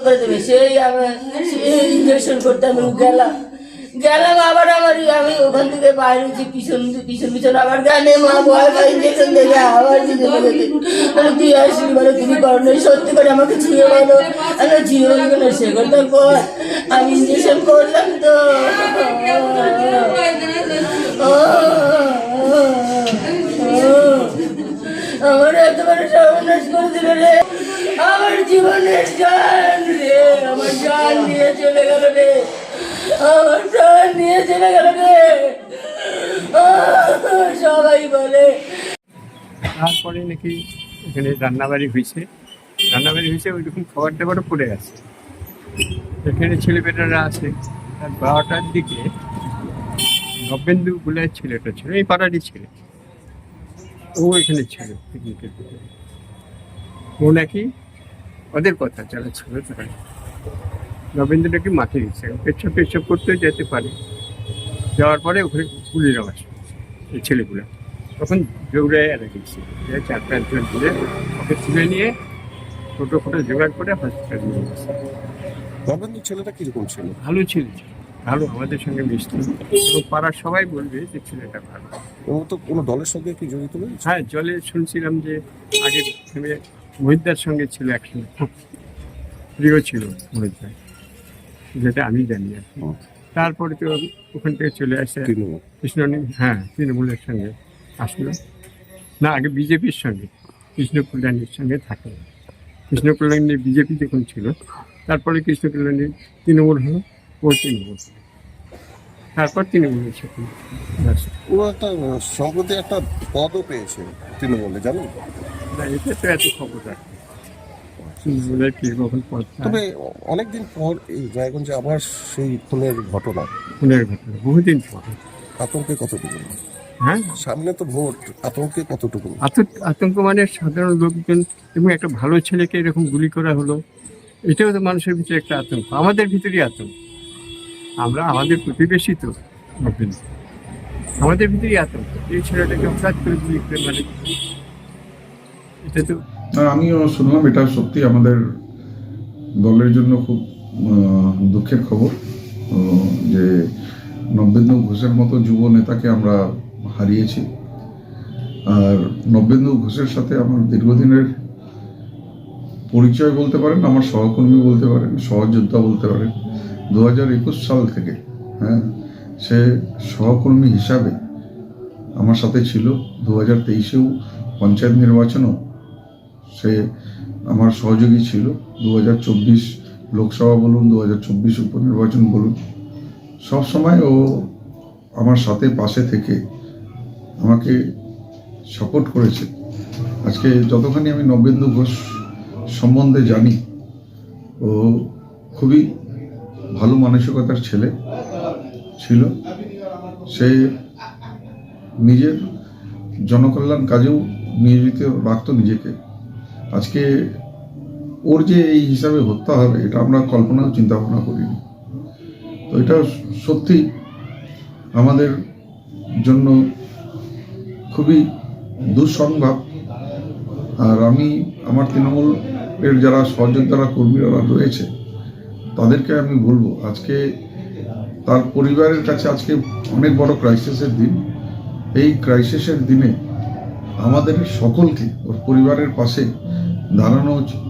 করে দেবে সেই আমি ইঞ্জেকশন করতে আমি গেলাম আবার আমি ওখান থেকে বাইরে পিছন পিছন আবার গানে মা ভয় পাই ইঞ্জেকশন দেবে আবার তুই আসলি বলে তুমি করো না সত্যি করে আমাকে ছুঁয়ে বলো আমি ছুঁয়ে বলবো না সে কথা কর আমি ইঞ্জেকশন করলাম তো আমার একেবারে সর্বনাশ করে দিল রে আমার জীবনের জান রে আমার জান নিয়ে চলে গেল রে আমার প্রাণ নিয়ে চলে গেল রে সবাই বলে। তারপরে নাকি এখানে রান্নাবাড়ি হয়েছে ওইরকম খাবার দাবারও পড়ে আছে। এখানে ছেলেমেয়েরা আছে। আর 12টার দিকে নবেন্দু বলে ছেলেটা ছিল, এই পাড়ারই ছেলে, ও এখানে ছিল পিকনিকের দিকে। ও নাকি ওদের কথা যারা ছিল তারা নবেন্দু নাকি মাঠে গেছে পেচ্ছাপ করতেও যেতে পারে। যাওয়ার পরে ওখানে গুলির আওয়াজ এই ছেলেগুলো তখন দৌড়ে এনে গেছে, 4-5 জন ধরে ওকে তুলে নিয়ে টোটো জোগাড় করে হসপিটাল নিয়ে গেছে। নবেন্দু ছেলেটা কিরকম ছিল? ভালো ছিল, ভালো, আমাদের সঙ্গে মিশত এবং পাড়ার সবাই বলবে যে ছেলেটা ভালো। ও তো কোনো দলের সঙ্গে কি জড়িত নেই? হ্যাঁ, জলে শুনছিলাম যে আগে মহিদার সঙ্গে ছিল একসঙ্গে, খুব প্রিয় ছিল মহিদার, যেটা আমি জানি আর কি। তারপরে তো ওখান থেকে চলে আসে কৃষ্ণনী, হ্যাঁ তৃণমূলের সঙ্গে আসলো না, আগে বিজেপির সঙ্গে কৃষ্ণ কল্যাণীর সঙ্গে থাকে। কৃষ্ণ কল্যাণী বিজেপি যখন ছিল তারপরে কৃষ্ণ কল্যাণী তৃণমূল হলো, ও তৃণমূল, তারপর তৃণমূলের সাথে ও একটা সম্প্রতি একটা পদও পেয়েছে তৃণমূলে, জানো না? এটা তো এত খবর রাখে তৃণমূলের কি কখন পদ। তবে অনেকদিন পর এই রায়গঞ্জে আবার সেই খুনের ঘটনা বহুদিন পর। আতঙ্কে কতটুকু? হ্যাঁ, সামনে তো ভোট, আতঙ্কে কতটুকু? আতঙ্ক মানে সাধারণ লোকজন এবং একটা ভালো ছেলেকে এরকম গুলি করা হলো, এটাও তো মানুষের ভিতরে একটা আতঙ্ক, আমাদের ভিতরেই আতঙ্ক। আমরা আমাদের প্রতিবেশী তো, আমাদের ভিতরেই আতঙ্ক। এই ছেলেটাকে হঠাৎ করে গুলি করে মানে এটা তো। আমিও শুনলাম, এটা সত্যি আমাদের দলের জন্য খুব দুঃখের খবর যে নবেন্দু ঘোষের মতো যুব নেতাকে আমরা হারিয়েছি। আর নবেন্দু ঘোষের সাথে আমার দীর্ঘদিনের পরিচয় বলতে পারেন, আমার সহকর্মী বলতে পারেন, সহযোদ্ধা বলতে পারেন। 2021 সাল থেকে, হ্যাঁ, সে সহকর্মী হিসাবে আমার সাথে ছিল। 2023-এও পঞ্চায়েত নির্বাচনও সে আমার সহযোগী ছিল। 2024 লোকসভা বলুন, 2024 উপনির্বাচন বলুন, সব সময় ও আমার সাথে পাশে থেকে আমাকে সাপোর্ট করেছে। আজকে যতখানি আমি নবেন্দু ঘোষ সম্বন্ধে জানি, ও খুবই ভালো মানসিকতার ছেলে ছিল। সে নিজের জনকল্যাণ কাজেও নিয়োজিত রাখতো নিজেকে। আজকে ওর যে এই হিসাবে হত্যা হবে এটা আমরা কল্পনাও চিন্তা ভাবনা করিনি। তো এটা সত্যি আমাদের জন্য খুবই দুঃসংবাদ। আর আমি আমার তৃণমূলের যারা সহযোদ্ধারা কর্মীরা রয়েছে তাদেরকে আমি বলবো, আজকে তার পরিবারের কাছে আজকে অনেক বড় ক্রাইসিসের দিন। এই ক্রাইসিসের দিনে আমাদের সকলকে ওর পরিবারের পাশে দাঁড়ানো উচিত,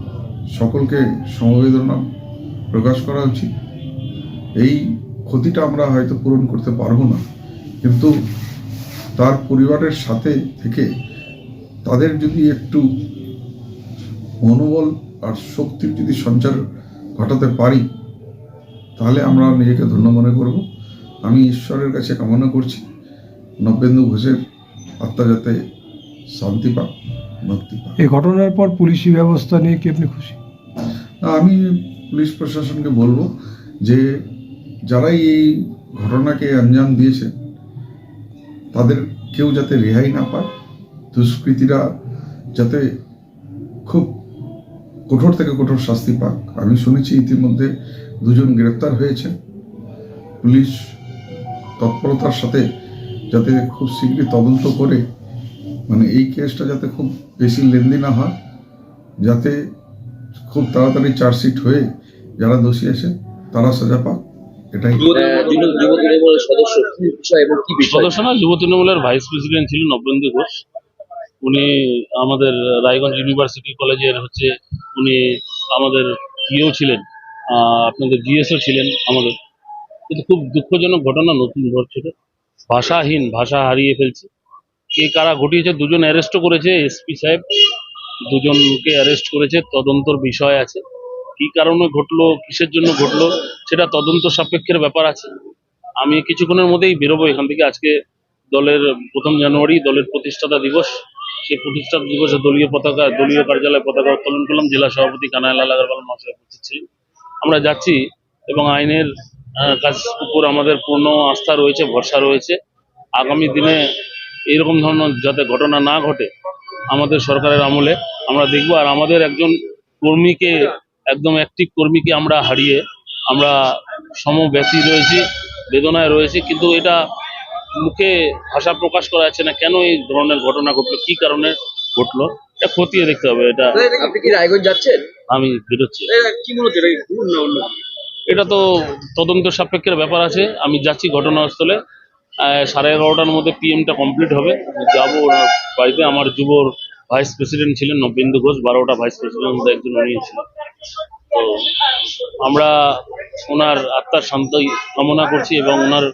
সকলকে সমবেদনা প্রকাশ করা উচিত। এই ক্ষতিটা আমরা হয়তো পূরণ করতে পারবো না, কিন্তু তার পরিবারের সাথে থেকে তাদের যদি একটু মনোবল আর শক্তির যদি সঞ্চার ঘটাতে পারি তাহলে আমরা নিজেকে ধন্য মনে করব। আমি ঈশ্বরের কাছে কামনা করছি নবেন্দু ঘোষের আত্মা যাতে শান্তি পাক, মুক্তি পাক। এই ঘটনার পর পুলিশি ব্যবস্থা নিয়ে কি আপনি খুশি? আমি পুলিশ প্রশাসনকে বলবো যে যারাই এই ঘটনাকে আঞ্জাম দিয়েছে তাদের কেউ যাতে রেহাই না পায়, দুষ্কৃতীরা যাতে খুব কঠোর থেকে কঠোর শাস্তি পাক। আমি শুনেছি ইতিমধ্যে 2 জন গ্রেপ্তার হয়েছে। পুলিশ তৎপরতার সাথে যাতে খুব শীঘ্রই তদন্ত করে মানে এই কেসটা যাতে খুব বেশি লেনদেন না হয়, যাতে খুব তাড়াতাড়ি চার্জশিট হয়ে যারা দোষী আছে তারা সাজা পাক, এটাই। সদস্য কি বিষয় এবং কি বিষয়? সদস্য না, যুব তৃণমূলের ভাইস প্রেসিডেন্ট ছিলেন নবেন্দু ঘোষ। উনি আমাদের রায়গঞ্জ ইউনিভার্সিটি কলেজের উনি আমাদের ইয়েও ছিলেন, আপনাদের জিএসও ছিলেন আমাদের। কিন্তু খুব দুঃখজনক ঘটনা নতুন ঘটছিল, ভাষাহীন, ভাষা হারিয়ে ফেলছে। কে কারা ঘটিয়েছে, দুজন অ্যারেস্টও করেছে এসপি সাহেব, দুজনকে অ্যারেস্ট করেছে, তদন্তর বিষয় আছে। কি কারণে ঘটলো, কিসের জন্য ঘটলো, সেটা তদন্ত সাপেক্ষের ব্যাপার আছে। আমি কিছুক্ষণের মধ্যেই বেরোবো এখান থেকে। আজকে দলের 1 জানুয়ারি দলের প্রতিষ্ঠাতা দিবস। সেই প্রতিষ্ঠাতা দিবসে দলীয় কার্যালয়ে পতাকা উত্তোলন করলাম। জেলা সভাপতি কানাইলাল আগরওয়াল মহাশয় উপস্থিত ছিলেন। আমরা যাচ্ছি এবং আইনের কাজ উপর আমাদের পূর্ণ আস্থা রয়েছে, ভরসা রয়েছে। আগামী দিনে এইরকম ধরনের যাতে ঘটনা না ঘটে আমাদের সরকারের আমলে আমরা দেখব। আর আমাদের একজন কর্মীকে, একদম অ্যাক্টিভ কর্মীকে আমরা হারিয়ে আমরা সমব্যথী রয়েছি, বেদনায় রয়েছি। কিন্তু এটা মুখে ভাষা প্রকাশ করা যাচ্ছে না, কেন এই ধরনের ঘটনা ঘটলো, কি কারণে ঘটলো, এটা খতিয়ে দেখতে হবে। এটা আপনি কি রায়গঞ্জ যাচ্ছেন? আমি বেরোচ্ছি। কি মনে হচ্ছে, এটা কি ভুল না অন্য? এটা তো তদন্ত সাপেক্ষের ব্যাপার আছে। আমি যাচ্ছি ঘটনাস্থলে। 11:30টার মধ্যে পিএমটা কমপ্লিট হবে, যাবো ওনার বাড়িতে। আমার যুবর ভাইস প্রেসিডেন্ট ছিলেন নবেন্দু ঘোষ, 12টা ভাইস প্রেসিডেন্ট একজন উনি ছিলেন। তো আমরা ওনার আত্মার শান্তি কামনা করছি এবং ওনার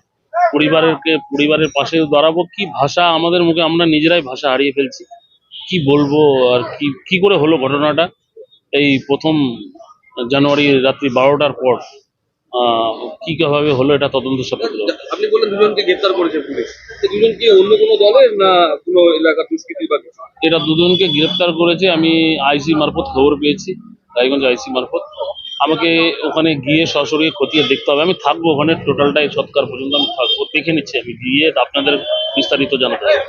পরিবারের পাশে দাঁড়াবো। কি ভাষা আমাদের মুখে, আমরা নিজেরাই ভাষা হারিয়ে ফেলছি। কি বলবো আর কি করে হলো ঘটনাটা। এই 1 জানুয়ারি রাত্রি 12টার পর কিভাবে হলো এটা তদন্ত সাপেক্ষ। আপনি বললেন দুজনকে গ্রেফতার করেছে পুলিশ, দুজন কি অন্য কোনো দলের না কোনো এলাকার দুষ্কৃতী বা কিছু? এটা দুজনকে গ্রেফতার করেছে, আমি আইসি মারফত খবর পেয়েছি, রায়গঞ্জ আইসি মারফত। আমাকে ওখানে গিয়ে সরাসরি খতিয়ে দেখতে হবে। আমি থাকবো ওখানে টোটালটাই সৎকার পর্যন্ত আমি থাকবো, দেখে নিচ্ছি। আমি গিয়ে আপনাদের বিস্তারিত জানাতে হবে।